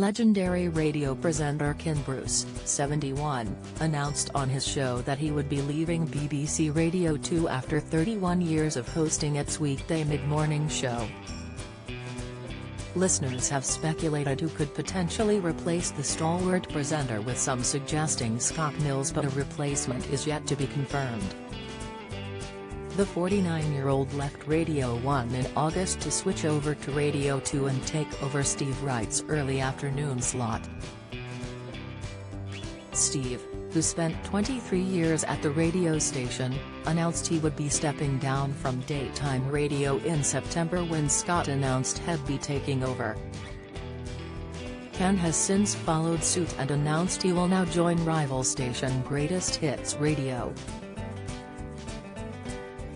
Legendary radio presenter Ken Bruce, 71, announced on his show that he would be leaving BBC Radio 2 after 31 years of hosting its weekday mid-morning show. Listeners have speculated who could potentially replace the stalwart presenter, with some suggesting Scott Mills, but a replacement is yet to be confirmed. The 49-year-old left Radio 1 in August to switch over to Radio 2 and take over Steve Wright's early afternoon slot. Steve, who spent 23 years at the radio station, announced he would be stepping down from daytime radio in September when Scott announced he'd be taking over. Ken has since followed suit and announced he will now join rival station Greatest Hits Radio.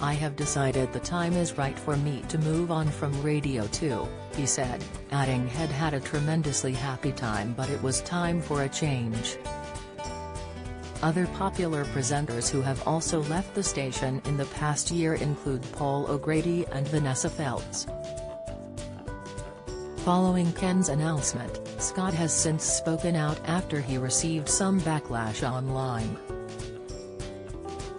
"I have decided the time is right for me to move on from Radio 2, he said, adding he'd had a tremendously happy time, but it was time for a change. Other popular presenters who have also left the station in the past year include Paul O'Grady and Vanessa Feltz. Following Ken's announcement, Scott has since spoken out after he received some backlash online.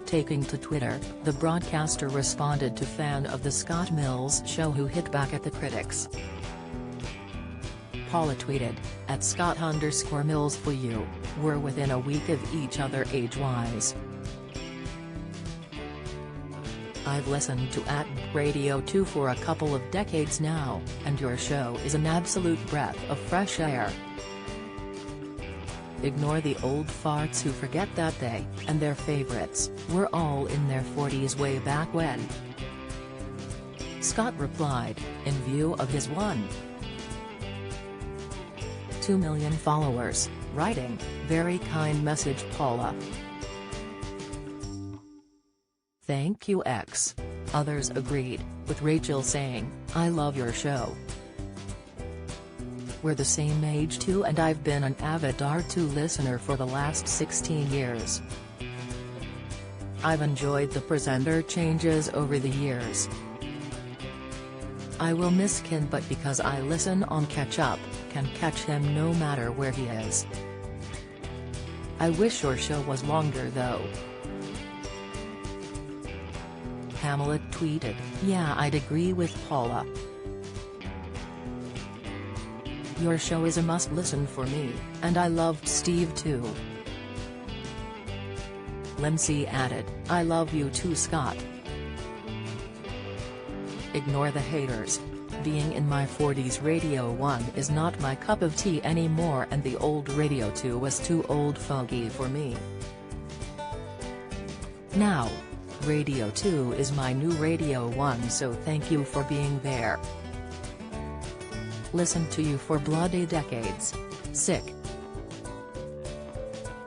Taking to Twitter, the broadcaster responded to fan of the Scott Mills show who hit back at the critics. Paula tweeted, "At Scott_Mills for you, we're within a week of each other age-wise. I've listened to at Radio 2 for a couple of decades now, and your show is an absolute breath of fresh air. Ignore the old farts who forget that they, and their favorites, were all in their 40s way back when." Scott replied, in view of his 1.2 million followers, writing, "Very kind message, Paula. Thank you X." Others agreed, with Rachel saying, "I love your show. We're the same age too, and I've been an avid R2 listener for the last 16 years. I've enjoyed the presenter changes over the years. I will miss Ken, but because I listen on Catch Up, can catch him no matter where he is. I wish your show was longer though." Hamlet tweeted, "Yeah, I'd agree with Paula. Your show is a must-listen for me, and I loved Steve too." Lindsay added, "I love you too, Scott. Ignore the haters. Being in my 40s, Radio 1 is not my cup of tea anymore, and the old Radio 2 was too old fogey for me. Now, Radio 2 is my new Radio 1, so thank you for being there. Listen to you for bloody decades. Sick."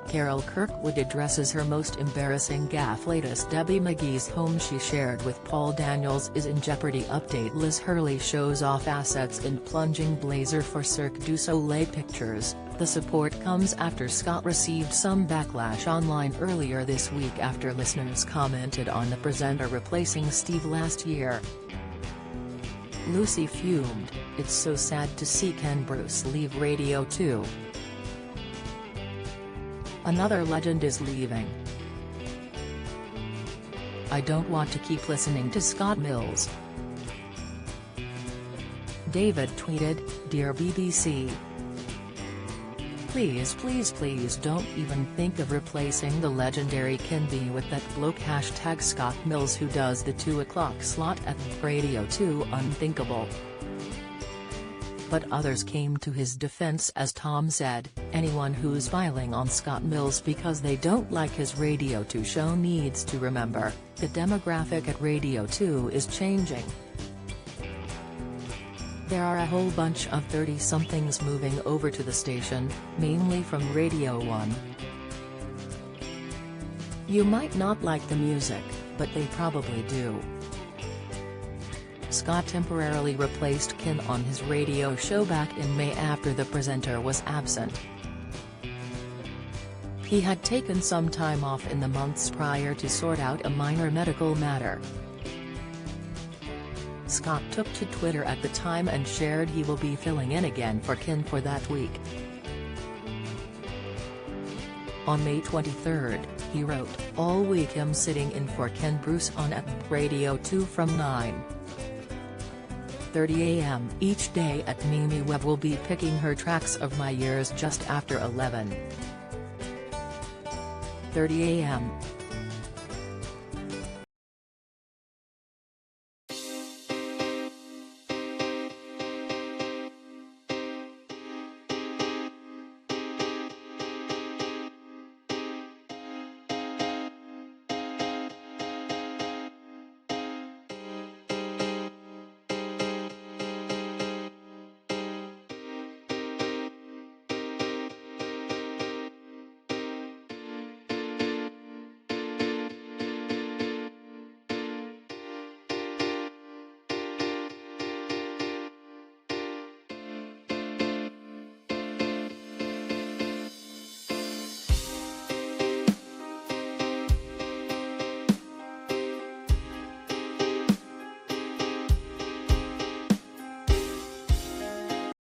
Carol Kirkwood addresses her most embarrassing gaffe. Latest Debbie McGee's home she shared with Paul Daniels is in jeopardy. Update: Liz Hurley shows off assets in plunging blazer for Cirque du Soleil pictures. The support comes after Scott received some backlash online earlier this week after listeners commented on the presenter replacing Steve last year. Lucy fumed, "It's so sad to see Ken Bruce leave Radio 2. Another legend is leaving. I don't want to keep listening to Scott Mills." David tweeted, "Dear BBC. Please don't even think of replacing the legendary Ken B with that bloke #Scott Mills who does the 2 o'clock slot at Radio 2. Unthinkable." But others came to his defense as Tom said, "Anyone who's filing on Scott Mills because they don't like his Radio 2 show needs to remember, the demographic at Radio 2 is changing. There are a whole bunch of 30-somethings moving over to the station, mainly from Radio 1. You might not like the music, but they probably do." Scott temporarily replaced Ken on his radio show back in May after the presenter was absent. He had taken some time off in the months prior to sort out a minor medical matter. Scott took to Twitter at the time and shared he will be filling in again for Ken for that week. On May 23, he wrote, "All week I'm sitting in for Ken Bruce on at Radio 2 from 9:30 a.m. each day at Mimi Webb will be picking her tracks of my years just after 11:30 a.m.